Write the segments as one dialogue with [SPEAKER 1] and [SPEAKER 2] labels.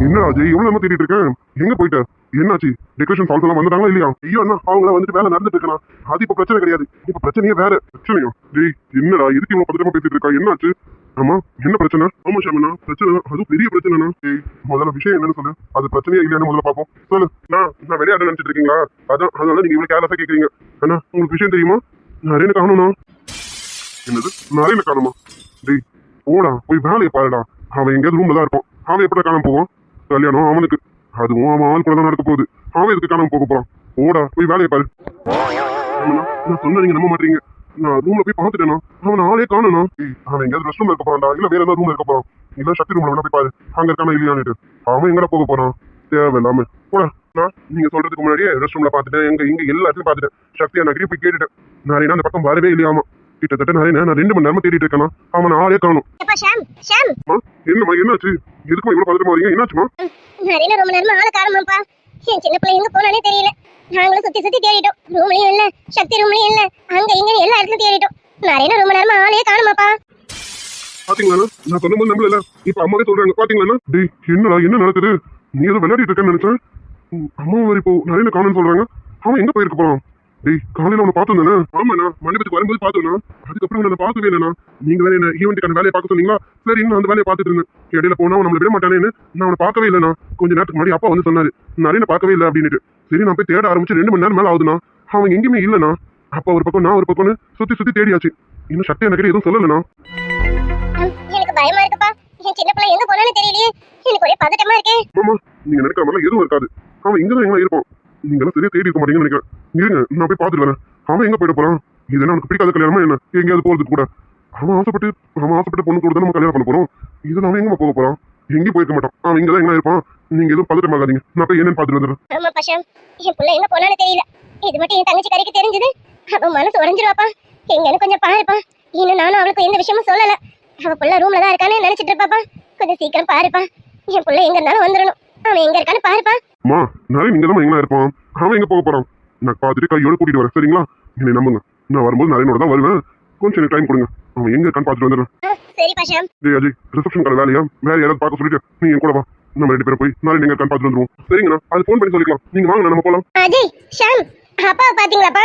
[SPEAKER 1] என்னடா அஜய் எவ்வளவு நம்ம தேடிட்டு இருக்கேன், எங்க போயிட்ட? என்னாச்சு? டெக்கரேஷன் ஃபால்ஸ் எல்லாம் வந்துட்டாங்களா இல்லையா? ஐயோ அண்ணா, அவங்கள வந்துட்டு வேலை நடந்துட்டு இருக்கா. அது இப்ப பிரச்சனை கிடையாது, இப்ப பிரச்சனையே வேற. பிரச்சனையா? டேய் என்னடா இதுக்கு இவ்வளவு பத்திரமா பேசிட்டு இருக்கா? என்னாச்சு? ஆமா என்ன பிரச்சனை? ஆமா ஷாமண்ணா பிரச்சனை, அதுவும் பெரிய பிரச்சனைண்ணா. டேய் முதல்ல விஷயம் என்னன்னு சொல்லு, அது பிரச்சனையா இல்லையான்னு முதல்ல பாப்போம். சொல்லு. நான் விளையாட நினைச்சிட்டு இருக்கீங்களா? அதான் அதனால நீங்க இவ்வளவு கேர்லஸா கேக்குறீங்க. அண்ணா உங்களுக்கு விஷயம் தெரியுமா? நிறைய காணும்ண்ணா. என்னது நிறைய காணுமா? டேய் போடா போய் வேலையை பாருடா. அவன் எங்கேயாவது ரூம்ல தான் இருப்பான். அவன் எப்படி காணாம போவான்? கல்யாணம் அவனுக்கு, அதுவும் அவன் ஆள் கூட தான் நடக்க போகுது. அவன் எதுக்கு காணாம போக போறான்? போடா போய் வேலையை பாரு. நான் சொன்ன நீங்க நம்ப மாட்டீங்க, நான் ரூம்ல போய் பாத்துட்டேனா, அவன் ஆளே காணனா. அவன் எங்கேயாவது ரெஸ்ட் ரூம்ல இருக்க போறான்டா, இல்ல வேற ஏதாவது ரூம்ல இருக்க போறான், இல்ல சக்தி ரூம்ல வேணா போய் பாரு, அங்க இருக்கானா இல்லையான்னு. அவன் எங்கடா போக போறான்? தேவையில்லாம போடா. நீங்க சொல்றதுக்கு முன்னாடியே ரெஸ்ட் ரூம்ல பாத்துட்டேன், எங்க இங்க எல்லா இடத்துலயும் பாத்துட்டேன். சக்தியா நகரி போய் கேட்டுட்டேன். நிறைய அந்த பக்கம் வரவே இல்லையாமா. கிட்டத்தட்ட நிறைய நான் 2 மணி நேரமா தேடிட்டு இருக்கேன். அவன் ஆளே காணும். என்னம்மா என்னாச்சு? எதுக்குமா இவ்வளவு பதட்டமா வரீங்க? என்னாச்சுமா?
[SPEAKER 2] நிறைய ரொம்ப நேரமா ஆளை காணுமாப்பா. என் சின்ன பிள்ளை எங்க போனானே தெரியல. நாங்களும் சுத்தி சுத்தி தேடிட்டோம். ரூம்லயும் இல்ல, சக்தி ரூம்லயும் இல்ல, அங்க இங்க எல்லா இடத்துலயும் தேடிட்டோம். நிறைய ரொம்ப நேரமா ஆளே காணுமாப்பா.
[SPEAKER 1] பாத்தீங்களா நான் சொல்லும்போது நம்பல, இப்ப அம்மாவே சொல்றாங்க பாத்தீங்களா. டேய் என்னடா என்ன நடக்குது? நீ ஏதோ விளையாடிட்டு இருக்கேன்னு நினைச்சேன். அம்மா வேற இப்போ நிறைய காணும்னு சொல்றாங்க. அவன் எங்க போயிருக்க போறான்? டேய் காலையில அவனை பார்த்தோம் தானே? ஆமாண்ணா மண்டபத்துக்கு வரும்போது பார்த்தோம்னா, அதுக்கப்புறம் நான் பார்க்கவே இல்லைண்ணா. நீங்க வேற என்ன ஈவெண்ட்டுக்கான வேலையை பார்க்க சொன்னீங்களா? சரி நான் அந்த வேலையை பார்த்துட்டு இருந்தேன். இடையில போனா நம்மளை விட மாட்டானேன்னு நான் அவனை பார்க்கவே இல்லைண்ணா. கொஞ்ச நேரத்துக்கு முன்னாடி அப்பா வந்து சொன்னாரு நிறைய பார்க்கவே இல்லை அப்படின்ட்டு. சரி நான் போய் தேட ஆரம்பிச்சு 2 மணி நேரம் மேல ஆகுதுண்ணா. அவன் எங்கேயுமே இல்லைண்ணா. அப்பா ஒரு பக்கம் நான் ஒரு பக்கம்னு சுத்தி சுத்தி தேடியாச்சு. இன்னும் சக்தி எனக்கு எதுவும் சொல்லலைண்ணா.
[SPEAKER 2] எனக்கு பயமா இருக்குப்பா. என் சின்ன பிள்ளை எங்க போனானே தெரியலையே. எனக்கு ஒரே பதட்டமா இருக்கே.
[SPEAKER 1] மாமா நீங்க நினைக்கிற மாதிரி எதுவும் இருக்காது. அவன் இங்கதான் எங்க இருப்பான். நீங்க எல்லாம் சரியா தேடி இருக்க மாட்டீங்கன்னு நினைக்கிறேன். இருங்க நான் போய் பார்த்துட்டு வரேன். அவன் எங்க போயிட போறான்? இது என்ன உனக்கு பிடிக்காத கல்யாணமா என்ன? எங்கேயாவது போறதுக்கு கூட அவன் ஆசைப்பட்டு பொண்ணு கூட தான் நம்ம கல்யாணம் பண்ண போறோம். இதுல அவன் எங்க போக போறான்? எங்கேயும் போயிருக்க மாட்டான். அவன் இங்கதான் எங்க இருப்பான். நீங்க எதுவும் பதட்டமாகாதீங்க, நான் போய் என்னன்னு பார்த்துட்டு வந்துடுறேன்.
[SPEAKER 2] ஆமா பஷம், என் பிள்ளை எங்க போனானே தெரியல. இது மட்டும் என் தங்கச்சி கறிக்கு தெரிஞ்சது அவன் மனசு உடைஞ்சிருவாப்பா. எங்கன்னு கொஞ்சம் பாருப்பா. இன்னும் நானும் அவளுக்கு எந்த விஷயமும் சொல்லல. அவ பிள்ளை ரூம்ல தான் இருக்கானே நினைச்சிட்டு இருப்பாப்பா. கொஞ்சம் சீக்கிரம் பாருப்பா. என் பிள்ளை எங்க இருந்தாலும் வந்துடணும். அவன் எங்க இருக்கான்னு பாருப்பா.
[SPEAKER 1] அம்மா நிறைய நீங்க தான் எங்க இருப்பான். அவன் எங்க போக போறான்? நான் பார்த்துட்டு கையோட கூட்டிட்டு வரேன் சரிங்களா? என்னை நம்புங்க, நான் வரும்போது நிறையனோட தான் வருவேன். கொஞ்சம் எனக்கு டைம் கொடுங்க, அவன் எங்க இருக்கான்னு பார்த்துட்டு வந்துடுறேன்.
[SPEAKER 2] சரி பஷம்.
[SPEAKER 1] டேய் அஜய் ரிசப்ஷன் கடை வேலையா? வேற யாராவது பார்க்க சொல்லிட்டு நீ என் கூட வா. நம்ம 2 பேரும் போய் நாளை நீங்க இருக்கான்னு பார்த்துட்டு வந்துருவோம். சரிங்கண்ணா, அது ஃபோன் பண்ணி சொல்லிக்கலாம். நீங்க வாங்க நம்ம போலாம்.
[SPEAKER 2] அஜய் ஷாம் அப்பா பாத்தீங்களாப்பா?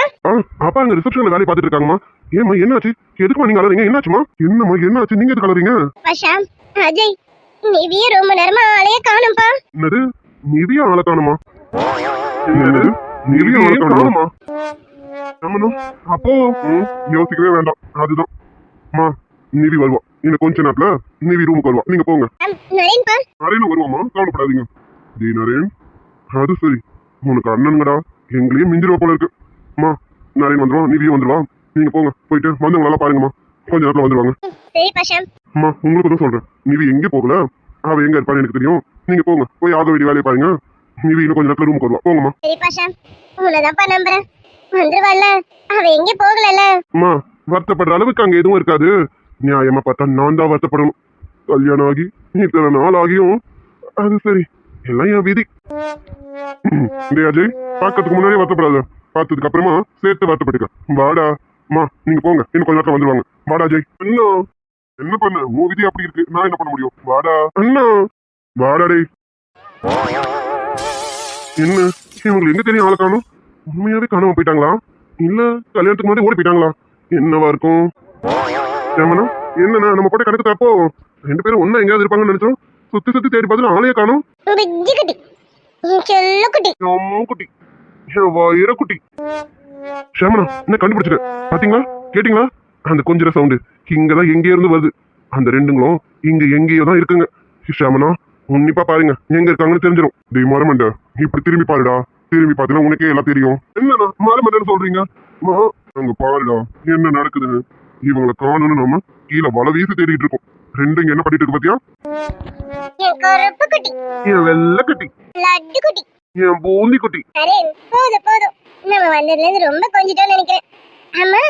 [SPEAKER 1] அப்பா அங்க ரிசப்ஷன்ல வேலையை பார்த்துட்டு இருக்காங்கம்மா. ஏமா என்னாச்சு? எதுக்குமா நீங்க அலறீங்க? என்னாச்சுமா? என்னம்மா என்னாச்சு? நீங்க எதுக்கு அலறீங்க?
[SPEAKER 2] பஷம் அஜய் நிவிய ரொம்ப நேரமா ஆளையே காணும்பா.
[SPEAKER 1] என்னது நிவியா ஆளை காணுமா? என்னது நிவியா ஆளை காணுமா? அப்போ யோசிக்கவே வேண்டாம், அதுதான் மா நிவி வருவா. இன்னும் கொஞ்ச நேரத்துல நிவி ரூமுக்கு வருவா. நீங்க போங்க. நரேன் வருவாமா, கவலைப்படாதீங்க. டேய் நரேன், அது சரி உனக்கு அண்ணனுங்கடா, எங்களையும் மிஞ்சிருவா போல இருக்கு. மா நரேன் வந்துருவான், நிவியும் வந்துருவா. நீங்க போங்க, போயிட்டு வந்தவங்களெல்லாம் பாருங்கம்மா. கொஞ்ச நேரத்துல வந்துருவாங்க. அம்மா உங்களுக்கு தான் சொல்றேன், நிவி எங்க போகல, அவ எங்க இருப்பான்னு எனக்கு தெரியும். நீங்க போங்க, போய் ஆக வேண்டிய வேலையை பாருங்க. நிவி இன்னும் கொஞ்ச நேரத்துல ரூமுக்கு வருவா. போங்கம்மா. அம்மா வருத்தப்படுற அளவுக்கு அங்க எதுவும் இருக்காது. நியாயமா பார்த்தா நான் தான் வருத்தப்படணும். கல்யாணம் ஆகி இத்தனை நாள் ஆகியும் அது சரி, எல்லாம் என் விதி. அஜய் பார்க்கறதுக்கு முன்னாடியே வருத்தப்படாத, பார்த்ததுக்கு அப்புறமா சேர்த்து வருத்தப்பட்டுக்க. வாடா அம்மா, நீங்க போங்க, இன்னும் கொஞ்ச நேரத்துல வந்துருவாங்க. வாடா அஜய். அண்ணா என்ன பண்ண, உன் விதி அப்படி இருக்கு, நான் என்ன பண்ண முடியும்? வாடா அண்ணா, வாடா டேய். என்ன இவங்களுக்கு எங்க தெரியும் ஆளை காணும்? உண்மையாவே காணாம போயிட்டாங்களா, இல்ல கல்யாணத்துக்கு முன்னாடி ஓடி போயிட்டாங்களா? என்னவா இருக்கும்? என்னன்னா நம்ம போட்ட கணக்கு தப்போ, 2 பேரும் ஒன்னா எங்கேயாவது இருப்பாங்கன்னு நினைச்சோம். சுத்தி சுத்தி தேடி பார்த்து ஆளையே காணும். குட்டி ஷாமனா என்ன கண்டுபிடிச்சிட்டு பாத்தீங்களா? கேட்டீங்களா? அந்த கொஞ்சம் சவுண்டு இங்கதான் எங்கே இருந்து வருது. அந்த 2ங்களும் இங்க எங்கேயோ தான் இருக்குங்க. ஷாமனா உன்னிப்பா பாருங்க, எங்க இருக்காங்கன்னு தெரிஞ்சிடும். டேய் மரமண்ட, இப்படி திரும்பி பாருடா. திரும்பி பார்த்தீங்கன்னா உனக்கே எல்லாம் தெரியும். என்னண்ணா மரமண்டன்னு சொல்றீங்க? அங்க பாருடா என்ன நடக்குதுன்னு. இவங்களை காணணும், நம்ம கீழே வலை வீசி தேடிட்டு இருக்கோம். 2 இங்க என்ன பண்ணிட்டு இருக்கு பாத்தியா? என் வெள்ளை குட்டி, என் பூந்தி குட்டி.
[SPEAKER 2] நம்ம வந்ததுல இருந்து ரொம்ப கொஞ்சிட்டோம்னு நினைக்கிறேன். ஆமா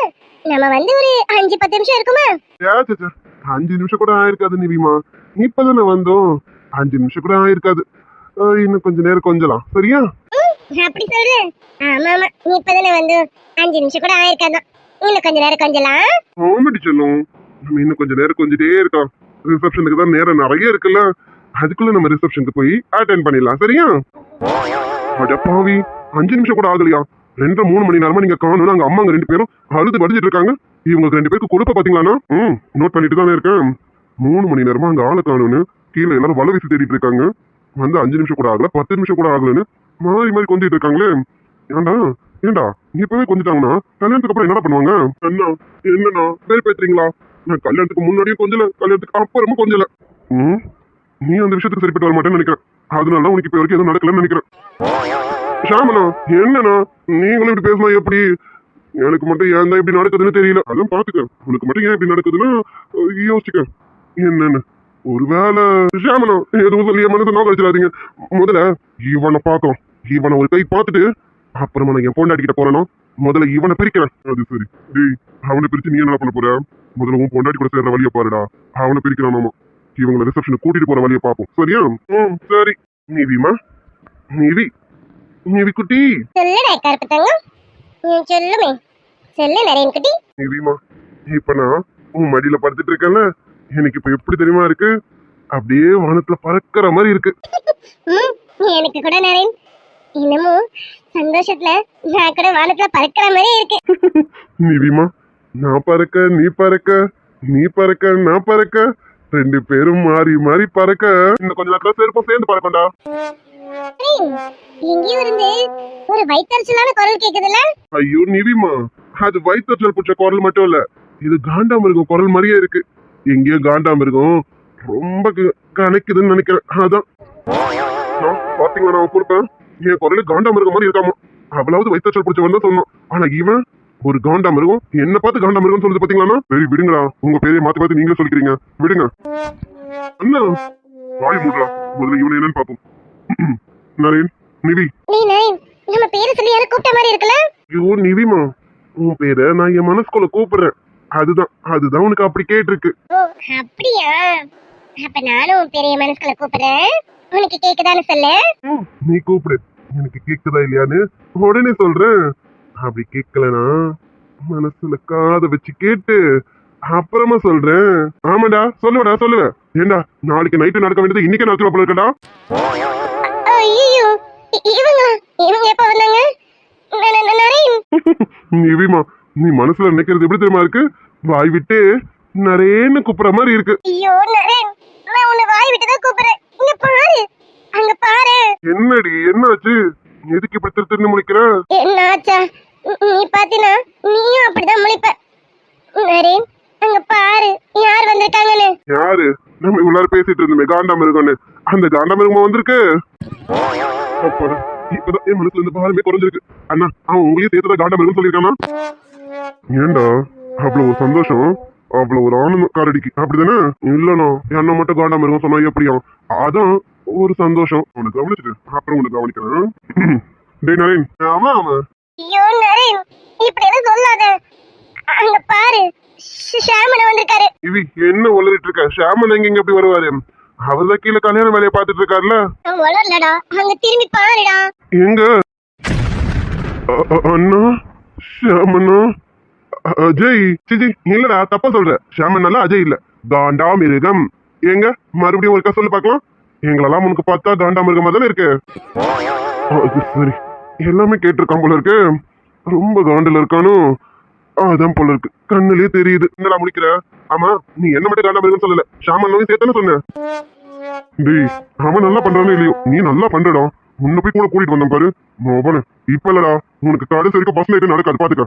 [SPEAKER 2] நம்ம வந்து ஒரு 5-10 நிமிஷம் இருக்குமா?
[SPEAKER 1] 5 நிமிஷம் கூட ஆயிருக்காது நிவிமா, இப்பதானே வந்தோம். 5 நிமிஷம் கூட ஆயிருக்காது. இன்னும் கொஞ்ச நேரம் கொஞ்சலாம் சரியா?
[SPEAKER 2] அப்படி சொல்ற? ஆமா ஆமா, நீ இப்பதானே வந்து 5 நிமிஷம் கூட ஆயிருக்காதான். இன்னும் கொஞ்ச நேரம் கொஞ்சலாம்.
[SPEAKER 1] ஆமாடி சொல்லும், நம்ம இன்னும் கொஞ்ச நேரம் கொஞ்சிட்டே இருக்கோம். ரிசப்ஷனுக்கு தான் நேரம் நிறைய இருக்குல்ல, அதுக்குள்ள நம்ம ரிசப்ஷனுக்கு போய் அட்டென்ட் பண்ணிடலாம். சரியா? அட பாவி, 5 நிமிஷம் கூட ஆகலையா? 2-3 மணி நேரமா நீங்க காணணும். அங்க அம்மாங்க 2 பேரும் அழுது வடிச்சிட்டு இருக்காங்க. இவங்களுக்கு 2 பேருக்கு கொடுப்ப பாத்தீங்களா? நோட் பண்ணிட்டு தானே இருக்கேன். 3 மணி நேரமா அங்க ஆளை காணும்னு கீழே எல்லாரும் வலை வீசி தேடிட்டு இருக்காங்க. வந்து 5 நிமிஷம் கூட ஆகல, 10 நிமிஷம் கூட ஆகலன்னு மாறி மாறி கொஞ்சிட்டு இருக்காங்களே. ஏண்டா நீ இப்பவே கொஞ்சிட்டாங்கன்னா கல்யாணத்துக்கு அப்புறம் என்ன பண்ணுவாங்க? என்னண்ணா பேர் பேசுறீங்களா? நான் கல்யாணத்துக்கு முன்னாடியும் கொஞ்சல, கல்யாணத்துக்கு அப்புறமும் கொஞ்சல. நீ அந்த விஷயத்துக்கு சரிப்பட்டு வர மாட்டேன்னு நினைக்கிறேன். அதனால உனக்கு இப்ப வரைக்கும் எதுவும் நடக்கலன்னு நினைக்கிறேன். ஷாமனா, என்னண்ணா நீங்களும் இப்படி பேசினா எப்படி? எனக்கு மட்டும் ஏன் தான் இப்படி நடக்குதுன்னு தெரியல. அதான் பாத்துக்க. உனக்கு மட்டும் ஏன் இப்படி நடக்குதுன்னா யோசிச்சுக்க என்னன்னு. ஒருவேளை ஷாமனா எதுவும் சொல்லிய மனசை நோக்க வச்சிடாதீங்க. முதல்ல இவனை பார்க்கணும். இவனை ஒரு கை பார்த்துட்டு அப்புறமா நான் என் பொண்டாட்டிக்கிட்ட போறேனோ முதல்ல இவனை பிரிக்கிறேன். அது சரி. டேய், அவனை பிரிச்சு நீ என்ன பண்ண போற? முதல்ல உன் பொண்டாட்டி கூட சேர்ற வழியை பாருடா. அவனை பிரிக்கிறானாமா. இவங்களை ரிசப்ஷனுக்கு கூட்டிட்டு போற வழியை பார்ப்போம். சரியா? சரி. நிவிமா, நிவி குட்டி.
[SPEAKER 2] சொல்லுடா கருப்பத்தங்க. சொல்லுமே. சொல்லு நரேன் குட்டி.
[SPEAKER 1] நிவிமா, இப்ப நான் உன் மடியில படுத்துட்டு இருக்கேன்ல, எனக்கு இப்ப எப்படி தெரியுமா இருக்கு? அப்படியே வானத்துல பறக்கிற மாதிரி இருக்கு.
[SPEAKER 2] எனக்கு கூட நரேன் இன்னமும் சந்தோஷத்துல நான் கூட வானத்துல பறக்கிற மாதிரி இருக்கு.
[SPEAKER 1] நிவிமா, நான் பறக்க நீ பறக்க, நீ பறக்க நான் பறக்க, 2 பேரும் மாறி மாறி பறக்க. இன்னும் கொஞ்ச நேரத்துல சேர்ப்போம், சேர்ந்து பறக்கண்டா.
[SPEAKER 2] எங்கேயும் இருந்து ஒரு வயிற்றுச்சலான குரல் கேக்குதுல்ல?
[SPEAKER 1] ஐயோ நிவிமா, அது வயிற்றுச்சல் பிடிச்ச குரல் மட்டும் இல்ல, இது காண்டாமிருகம் குரல் மாதிரியே இருக்கு. எங்கேயோ காண்டாமிருகம் ரொம்ப கணக்குதுன்னு நினைக்கிறேன். அதான் பாத்தீங்களா, நான் கொடுப்பேன் என் குரலு காண்டாமிருகம் மாதிரி இருக்காமா. அவளாவது வயிற்றுச்சல் பிடிச்சவன் தான் சொன்னான். ஆனா இவன் ஒரு காண்டாமிருகம் என்ன பார்த்து காண்டாமிருகம் சொல்லுது பாத்தீங்களா? சரி விடுங்களா, உங்க பேரையை மாத்தி பார்த்து நீங்களே சொல்லிக்கிறீங்க. விடுங்க அண்ணா. வாய் மூடுறா, முதல்ல இவனை என்னன்னு பாப்போம். நரேன், நிவி.
[SPEAKER 2] நீ நரேன் நம்ம பேரை சொல்லி யாரும் கூப்பிட்ட மாதிரி இருக்குல்ல?
[SPEAKER 1] ஐயோ நிவிமா, உன் பேரை நான் என் மனசுக்குள்ள கூப்பிடுறேன். அதுதான் உனக்கு அப்படி கேட்டிருக்கு.
[SPEAKER 2] ஓ அப்படியா? அப்ப நானும் உன் பெரிய மனசுக்குள்ள கூப்பிடுறேன். உனக்கு கேக்குதான்னு சொல்லு.
[SPEAKER 1] நீ கூப்பிடு, எனக்கு கேக்குதா இல்லையான்னு உடனே சொல்றேன். அப்படி கேட்கலனா மனசுல காதை வச்சு கேட்டு அப்புறமா சொல்றேன். ஆமாடா, சொல்லுவடா சொல்லுவேன். ஏண்டா நாளைக்கு நைட்டு நடக்க வேண்டியது இன்னைக்கு நடத்துல போல இருக்கடா.
[SPEAKER 2] ஐயோ, இவங்க எப்ப வந்தாங்க?
[SPEAKER 1] நிவிமா, நீ மனசுல நினைக்கிறது எப்படி தெரியுமா இருக்கு? வாய் விட்டு நரேன்னு கூப்பிடுற மாதிரி இருக்கு.
[SPEAKER 2] ஐயோ நரேன், நான் உன்னை வாய் விட்டு தான் கூப்பிடுறேன். இங்க பாரு, அங்க பாரு.
[SPEAKER 1] என்னடி என்னாச்சு? எதுக்கு இப்படி திருத்திருந்து முழிக்கிற?
[SPEAKER 2] என்னாச்சா? நீ பாத்தினா நீயும் அப்படிதான் முழிப்ப. நரேன், அங்க பாரு யார் வந்திருக்காங்கன்னு.
[SPEAKER 1] யாரு? நம்ம இவ்வளவு பேசிட்டு இருந்தோமே காண்டாமிருகம்னு, அந்த காண்டாமிருகமா வந்திருக்கு. இப்பதான் என் மனசுல இருந்து பாரமே குறைஞ்சிருக்கு. அண்ணா, அவன் உங்களையும் சேர்த்துதான் காண்டாமிருகம் சொல்லியிருக்கானா? ஏண்டா அவ்வளவு ஒரு சந்தோஷம், அவ்வளவு ஒரு ஆனந்தம் காரடிக்கு, அப்படிதானே? இல்லண்ணா, என்ன மட்டும் காண்டாமிருகம் சொன்னா எப்படியா? அதான் ஒரு சந்தோஷம். உனக்கு கவனிச்சுட்டு அப்புறம் உனக்கு கவனிக்கிறேன். டேய் நரேன், ஆமா ஆமா.
[SPEAKER 2] ஐயோ நரேன், இப்படி எல்லாம் சொல்லாத. அங்க பாரு, ஷாமன வந்திருக்காரு.
[SPEAKER 1] இவி என்ன உளறிட்டு இருக்க? ஷாமன் எங்க எப்படி வருவாரு? அவர்தான் கீழே கல்யாண வேலையை பார்த்துட்டு இருக்காருல்ல.
[SPEAKER 2] உளரலடா, அங்க திரும்பி பாருடா.
[SPEAKER 1] எங்க? அண்ணா, ஷாமனா, அஜய். சிஜி இல்லடா, தப்பா சொல்ற. ஷாமன் அல்ல, அஜய் இல்ல, காண்டாமிருகம். எங்க மறுபடியும் ஒருக்கா சொல்லு பார்க்கலாம். எங்களெல்லாம் உனக்கு பார்த்தா காண்டாமிருகமா தானே இருக்கு. அது சரி, எல்லாமே கேட்டிருக்கான் போல இருக்கு. ரொம்ப காண்டில் இருக்கானோ, அதான் போல இருக்கு, கண்ணுலயே தெரியுது. என்னடா முடிக்கிற? ஆமா, நீ என்ன மட்டும் காண்டாமிருகம் சொல்லல, ஷாமன் சேர்த்தானே சொன்ன. டேய், அவன் நல்லா பண்றானோ இல்லையோ, நீ நல்லா பண்றடா. உன்னை போய் கூட கூட்டிட்டு வந்தேன் பாரு மோபன. இப்ப இல்லடா, உனக்கு கடைசி வரைக்கும் பஸ் நைட்டு நடக்காது, பாத்துக்க.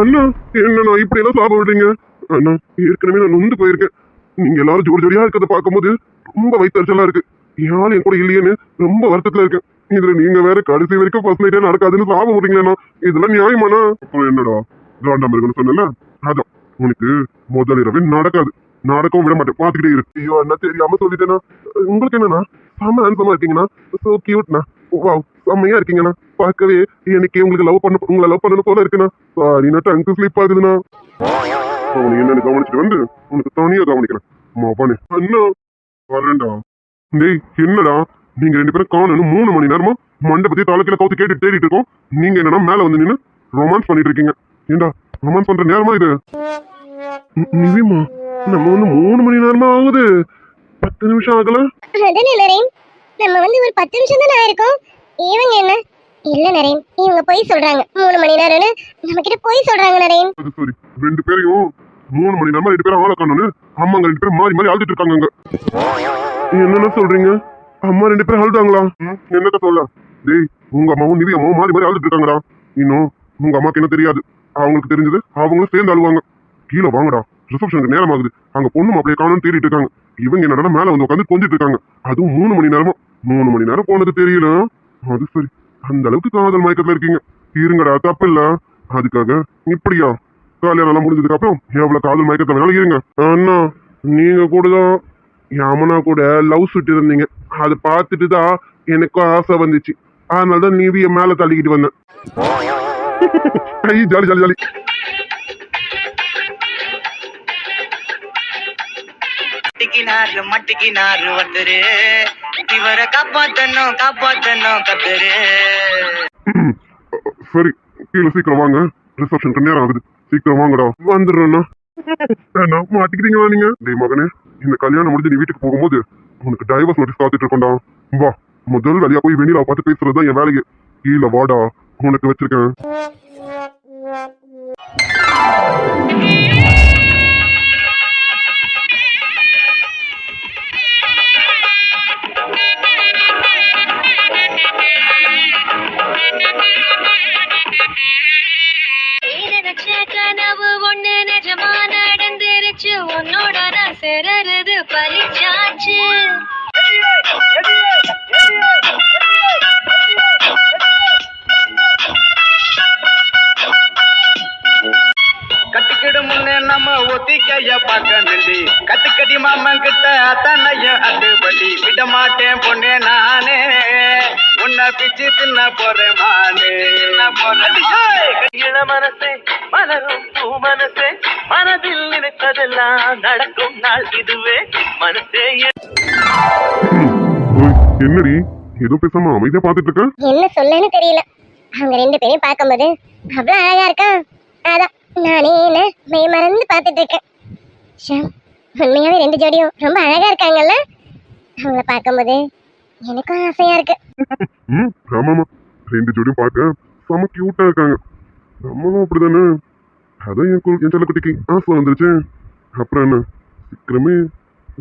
[SPEAKER 1] அண்ணா, என்னண்ணா இப்படி எல்லாம் சாப்பிட விடுறீங்க? அண்ணா, ஏற்கனவே நான் நொந்து போயிருக்கேன். நீங்க எல்லாரும் ஜோடி ஜோடியா இருக்கிறத பார்க்கும்போது ரொம்ப வயிற்றுச்சலா இருக்கு. யாரும் என் கூட இல்லையேன்னு ரொம்ப வருத்தத்துல இருக்கேன். இதுல நீங்க வேற கடைசி வரைக்கும் பஸ் நைட்டே நடக்காதுன்னு சாப்பிட விடுறீங்களா? இதெல்லாம் நியாயமானா? அப்புறம் என்னடா காண்டாமிருகம்னு சொன்னல, அதான் உனக்கு முதல் இரவே நடக்காது. நடக்கவும் விட மாட்டேன், பாத்துக்கிட்டே இருக்கு. ஐயோ அண்ணா, தெரியாம சொல்லிட்டேனா? உங்களுக்கு என்னன்னா செம்ம ஹேண்ட்ஸமா இருக்கீங்கண்ணா, சோ கியூட்ண்ணா. வாவ், செம்மையா இருக்கீங்கண்ணா. பார்க்கவே எனக்கு உங்களுக்கு உங்களை லவ் பண்ணணும் போல இருக்குண்ணா. சாரிண்ணா, டங்கு ஸ்லிப் ஆகுதுண்ணா. அவனை என்னன்னு கவனிச்சுட்டு வந்து உனக்கு தனியா கவனிக்கிறேன். மாப்பானே அண்ணா வரேன்டா. டேய் என்னடா, நீங்க 2 பேரும் காணணும் 3 மணி நேரமா மண்டபத்தி தலைக்கில கவுத்து கேட்டு தேடிட்டு இருக்கோம். நீங்க என்னன்னா மேல வந்து நின்று ரொமான்ஸ் பண்ணிட்டு இருக்கீங்க. ஏண்டா ரொமான்ஸ் பண்ற நேரமா இது? நிவிமா, நம்ம வந்து 3 மணி நேரமா ஆகுது. 10 10 நிமிஷம் ஆகல.
[SPEAKER 2] அதானே நரேன், நம்ம வந்து ஒரு 10 நிமிஷம் தானே ஆயிருக்கும். இவங்க என்ன? இல்ல நரேன், இவங்க பொய் சொல்றாங்க. 3 மணி நேரம்னு நம்ம கிட்ட பொய் சொல்றாங்க நரேன்.
[SPEAKER 1] அது சரி, 2 பேரையும் 3 மணி நேரமா 2 பேரும் ஆள காணோன்னு அம்மாங்க 2 பேரும் மாறி மாறி அழுதுட்டு இருக்காங்க அங்க. என்னென்ன சொல்றீங்க? அம்மா 2 பேரும் அழுதாங்களா? என்னத்த சொல்ல? டேய், உங்க அம்மாவும் நிவி அம்மாவும் மாறி மாறி அழுதுட்டு இருக்காங்கடா. இன்னும் உங்க அம்மாக்கு என்ன தெரியாது, அவங்களுக்கு தெரிஞ்சது அவங்களும் சேர்ந்து அழுவாங்க. கீழே வாங்கடா, ரிசப்ஷனுக்கு நேரம் ஆகுது. அங்க பொண்ணு மாப்பிளைய காணும்னு தேடிட்டு இருக்காங்க. இவங்க என்னடா மேல வந்து உட்காந்து கொஞ்சிட்டு இருக்காங்க. அதுவும் 3 மணி நேரமா. 3 மணி நேரம் போனது தெரியல. அது சரி, அந்த அளவுக்கு காதல் மயக்கத்துல இருக்கீங்க. இருங்கடா, தப்பு இல்ல. அதுக்காக இப்படியா? கல்யாணம் எல்லாம் முடிஞ்சதுக்கு அப்புறம் எவ்வளவு காதல் மயக்கத்துல வேணாலும் இருங்க. அண்ணா, நீங்க கூட தான் யமுனா கூட லவ் சுட்டு இருந்தீங்க. அதை பார்த்துட்டு தான் எனக்கும் ஆசை வந்துச்சு. அதனாலதான் நீவிய மேல தள்ளிக்கிட்டு வந்தேன். ஐய், ஜாலி ஜாலி ஜாலி.
[SPEAKER 3] மட்டிக்கினாரு ஒருத்தரு, இவரை காப்பாத்தணும் கத்துரு.
[SPEAKER 1] சரி, கீழே சீக்கிரம் வாங்க. ரிசப்ஷனுக்கு நேரம் ஆகுது. சீக்கிரம் வாங்கடா. வந்துடுறேண்ணா. மாட்டிக்கிறீங்களா நீங்க? டேய் மகனே, இந்த கல்யாணம் முடிஞ்சு நீ வீட்டுக்கு போகும்போது உனக்கு டைவர்ஸ் நோட்டீஸ் காத்துட்டு இருக்கோம்டா. வா, முதல் வேலையா போய் வெண்ணிலாவை பார்த்து பேசுறதுதான் என் வேலைக்கு. கீழே வாடா, உனக்கு வச்சிருக்கேன்.
[SPEAKER 4] கனவு ஒண்ணு நிஜமா நடந்துருச்சு, உன்னோட நான் சிறருது பலிச்சாச்சு.
[SPEAKER 3] கட்டிக்கிடு முன்னே நம்ம ஒத்திக்கைய பார்க்கணுண்டி, கத்துக்கடி மாமன் கிட்ட அத்தனைய அட்டுப்படி விட மாட்டேன் பொண்ணே நானே, உன்னை பிச்சு தின்ன போறேன் மானே.
[SPEAKER 5] இள மனசே மலரும் பூ மனசே, மனதில் நினைத்ததெல்லாம் நடக்கும் நாள் இதுவே மனசே.
[SPEAKER 1] என்னடி ஏதோ பேசாம அமைதியா பாத்துட்டு இருக்க?
[SPEAKER 2] என்ன சொல்லன்னு தெரியல. அவங்க 2 பேரையும் பார்க்கும்போது அவ்வளவு அழகா இருக்கா. அதான் நானே என்ன மெய் மறந்து பார்த்துட்டு இருக்கேன். ஷாம், உண்மையாவே 2 ஜோடியும் ரொம்ப அழகா இருக்காங்கல்ல. அவங்கள பார்க்கும்போது எனக்கும் ஆசையா இருக்கு.
[SPEAKER 1] ஆமாமா, 2 ஜோடியும் பார்க்க செம கியூட்டா இருக்காங்க. நம்மளும் அப்படிதானே. அதான் என் செல்ல குட்டிக்கு ஆசை வந்துருச்சு. அப்புறம் என்ன, சீக்கிரமே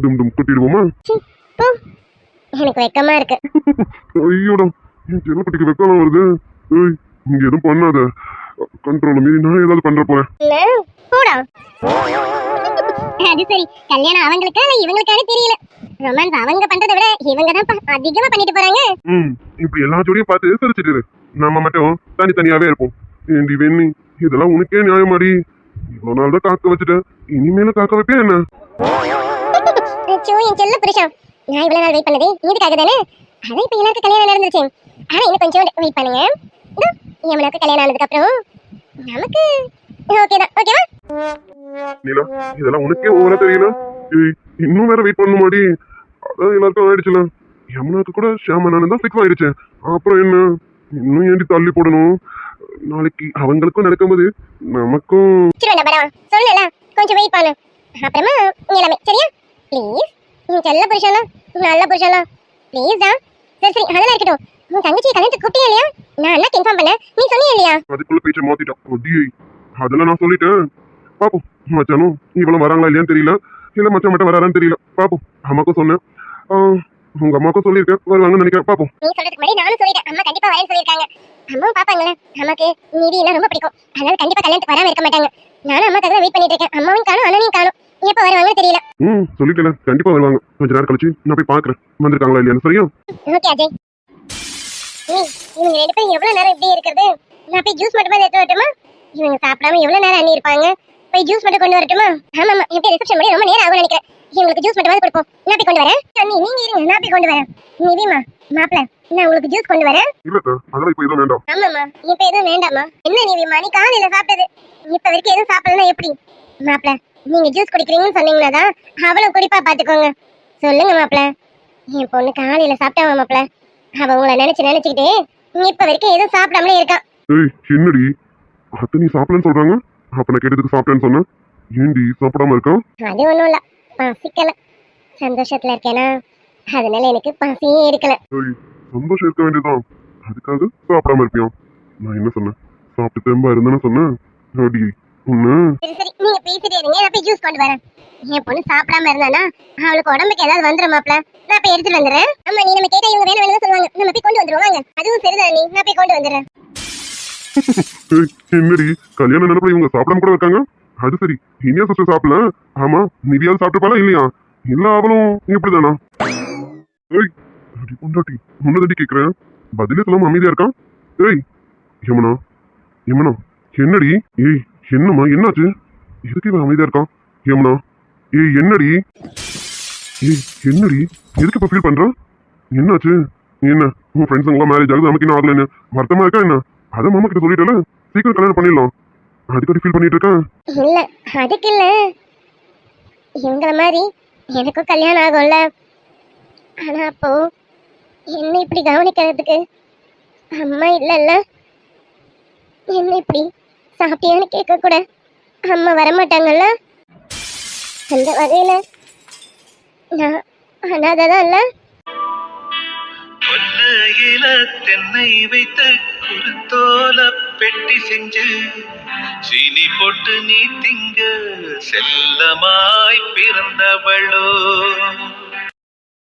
[SPEAKER 1] டும் டும் குட்டிடுவோமா?
[SPEAKER 2] போ, எனக்கு வெக்கமா இருக்கு.
[SPEAKER 1] ஐயோடா, என் செல்ல குட்டிக்கு வெக்கலாம் வருது. ஏய், இங்க எதுவும் பண்ணாத. கண்ட்ரோல மீறி நான் ஏதாவது பண்ற போறேன்.
[SPEAKER 2] போடா. அது சரி, கல்யாணம் அவங்களுக்கா இல்ல இவங்களுக்கானு தெரியல. ரொமான்ஸ் அவங்க பண்றதை விட இவங்க தான் அதிகமா பண்ணிட்டு போறாங்க.
[SPEAKER 1] இப்படி எல்லா ஜோடியும் பார்த்து சிரிச்சிட்டு நம்ம மட்டும் தனித்தனியாவே இருப்போம். ஏண்டி வெண்ணி, இதெல்லாம் உனக்கே நியாயமாடி? இவ்வளவு நாள் தான் காக்க வச்சுட்டேன், இனிமேல காக்க வைப்பே என்ன?
[SPEAKER 2] அச்சோ, என் செல்ல புருஷன், நான் இவ்வளவு நாள் வெயிட் பண்ணதே இதுக்காக தானே. அதான் இப்ப எல்லாருக்கும் கல்யாணம் நடந்துருச்சு. ஆனா இன்னும் கொஞ்சம் வெயிட் பண்ணுங்க. யமுனாக்கு கல்யாணம் ஆனதுக்கு அப்புறம் நமக்கு ஓகே தான். ஓகேவா
[SPEAKER 1] நீலா, இதெல்லாம் உனக்கே ஓவரா தெரியல. ஏய், இன்னும் வேற வெயிட் பண்ணுமாடி? அதான் எல்லாருக்கும் ஆயிடுச்சுல. யமுனாக்கு கூட ஷாமனானு தான் ஃபிக்ஸ் ஆயிடுச்சு. அப்புறம் என்ன, இன்னும் ஏண்டி தள்ளி போடணும்? நாளைக்கு அவங்களுக்கும் நடக்கும்போது நமக்கும்.
[SPEAKER 2] சொல்லல, கொஞ்சம் வெயிட் பண்ணு. அப்புறமா எல்லாமே சரியா? ப்ளீஸ், என் செல்ல புருஷனா, நல்ல புருஷனா, ப்ளீஸ் டா. சரி சரி, அதெல்லாம் இருக்கட்டும். உன் தங்கச்சியை கல்யாணத்துக்கு கூப்பிட்டியா இல்லையா? நான் என்ன இன்ஃபார்ம் பண்ண, நீ சொன்னியா இல்லையா?
[SPEAKER 1] அதுக்குள்ள பேச்சை மாத்திட்டான். அதெல்லாம் நான் சொல்லிட்டேன். பாப்போம், மச்சானும் இவளும் வராங்களா இல்லையான்னு தெரியல. இல்ல மச்சான் மட்டும் வராரான்னு தெரியல. பாப்போம். அம்மாக்கும் சொன்னேன், உங்க அம்மாக்கும் சொல்லியிருக்கேன், வருவாங்கன்னு நினைக்கிறேன். பாப்போம்.
[SPEAKER 2] நீ சொல்றதுக்கு முன்னாடி நானும் சொல்லிட்டேன், அம்மா கண்டிப்பா வரேன்னு சொல்லியிருக்காங்க. அம்மாவும் பாப்பாங்களே, அம்மாக்கு நிதினா ரொம்ப பிடிக்கும். அதனால கண்டிப்பா கல்யாணத்துக்கு வராம இருக்க மாட்டாங்க. நானும் அம்மாக்காக வெயிட் பண்ணிட்டு இருக்கேன். அம்மாவும் காணும், அண்ணனையும் காணும். எப்ப வருவாங்கன்னு தெரியல.
[SPEAKER 1] சொல்லிட்டேன், கண்டிப்பா வருவாங்க. கொஞ்ச நேரம் கழிச்சு நான் போய் பாக்குறேன் வந்திருக்காங்களா இல்லையான்னு. சரியா?
[SPEAKER 2] ஓகே அஜய். இவங்க 2 பேரும் எவ்வளவு நேரம் இப்படி இருக்கிறது? நான் போய் ஜூஸ் மட்டும் எடுத்து வரட்டுமா? இவங்க சாப்பிடாம எவ்வளவு நேரம் அண்ணி இருப்பாங்க. போய் ஜூஸ் மட்டும் கொண்டு வரட்டுமா? ஆமாமா, எப்படி ரிசப்ஷன் பண்ணி ரொம்ப நேரம் ஆகும் நினைக்கிறேன். இவங்களுக்கு ஜூஸ் மட்டும் கொடுப்போம். நான் போய் கொண்டு வரேன். அண்ணி நீங்க இருங்க, நான் போய் கொண்டு வரேன். நிவிமா, மாப்ள, நான் உங்களுக்கு ஜூஸ் கொண்டு வரேன்.
[SPEAKER 1] இல்ல சார், அதெல்லாம் இப்ப எதுவும் வேண்டாம்.
[SPEAKER 2] ஆமாமா, இப்ப எதுவும் வேண்டாமா? என்ன நிவிமா, நீ காலையில சாப்பிட்டது இப்ப வரைக்கும் எதுவும் சாப்பிடலன்னா எப்படி? மாப்ள, நீங்க ஜூஸ் குடிக்கிறீங்கன்னு சொன்னீங்கன்னாதான் அவளும் குடிப்பா, பாத்துக்கோங்க. சொல்லுங்க மாப்ள. என் பொண்ணு காலையில சாப்பிட்டாவா மாப்ள? அவ உங்களை நினைச்சுக்கிட்டே இப்ப வரைக்கும் எதுவும் சாப்பிடாமலே இருக்கா.
[SPEAKER 1] ஏய், என்னடி அத்தை நீ சாப்பிடலன்னு சொல்றாங்க? அப்ப நான் கேட்டதுக்கு சாப்பிட்டேன்னு சொன்னேன். ஏண்டி சாப்பிடாம இருக்கா?
[SPEAKER 2] அது ஒண்ணும் இல்ல, பசிக்கல. சந்தோஷத்துல இருக்கேனா அதனால எனக்கு பசியே எடுக்கல.
[SPEAKER 1] ஏய், சந்தோஷம் இருக்க வேண்டியதுதான், அதுக்காக சாப்பிடாம இருப்பியா? நான் என்ன சொன்னேன்? சாப்பிட்டு தெம்பா இருந்தேன்னு சொன்னேன். அடி ஒண்ணு.
[SPEAKER 2] சரி சரி நீங்க பேசிட்டே இருங்க, நான் போய் ஜூஸ் கொண்டு வரேன். என் பொண்ணு சாப்பிடாம இருந்தானா அவளுக்கு உடம்புக்கு ஏதாவது வந்துடும் மாப்ள. நான் போய் எடுத்துட்டு வந்துடுறேன். ஆமா நீ நம்ம கேட்டா இவங்க வேணும் வேணும் சொல்லுவாங்க, நம்ம போய் கொண்டு வந்துருவாங்க. அதுவும் சரிதான் நீ, நான் போய் கொண்டு வந்துடுறேன்.
[SPEAKER 1] ஏய், என்னடி கல்யாண நினைப்புல இவங்க சாப்பிடாம கூட இருக்காங்க? அது சரி, இனியா சிஸ்டர் சாப்பிடல. ஆமா, நிதியாவது சாப்பிட்டுப்பாளா இல்லையா? எல்லா அவளும் இப்படிதானா? ஏய், அடி பொண்டாட்டி, உன்னதடி கேக்குறேன், பதிலே சொல்லாம அமைதியா இருக்கான். ஏய் யமுனா, யமுனா, என்னடி? ஏய் என்னம்மா, என்னாச்சு? எதுக்கு இவன் அமைதியா இருக்கான்? யமுனா, ஏய் என்னடி? ஏய் என்னடி, எதுக்கு இப்ப ஃபீல் பண்ற? என்னாச்சு? என்ன உன் ஃப்ரெண்ட்ஸுங்களாம் மேரேஜ் ஆகுது, நமக்கு இன்னும் ஆகலன்னு வருத்தமா இருக்கா என்ன? அதை மாமா கிட்ட சொல்லிட்டல, சீக்கிரம் கல்யாணம் பண்ணிடலாம். அதுக்கடி ஃபீல் பண்ணிட்டு இருக்கேன்.
[SPEAKER 2] இல்ல அதுக்கு இல்ல, இவங்கள மாதிரி எனக்கும் கல்யாணம் ஆகும்ல. ஆனா அப்போ என்ன இப்படி கவனிக்கிறதுக்கு அம்மா இல்லல்ல. என்ன இப்படி சாப்பிட்டியான்னு கேட்க கூட அம்மா வரமாட்டாங்கல்ல. அந்த வகையில நான் அனாதைதான் இல்ல.
[SPEAKER 6] கொல்லையில தென்னை வைத்த குருத்தோல பெட்டி செஞ்சு சீனி போட்டு நீ திங்க செல்லமாய் பிறந்தவளோ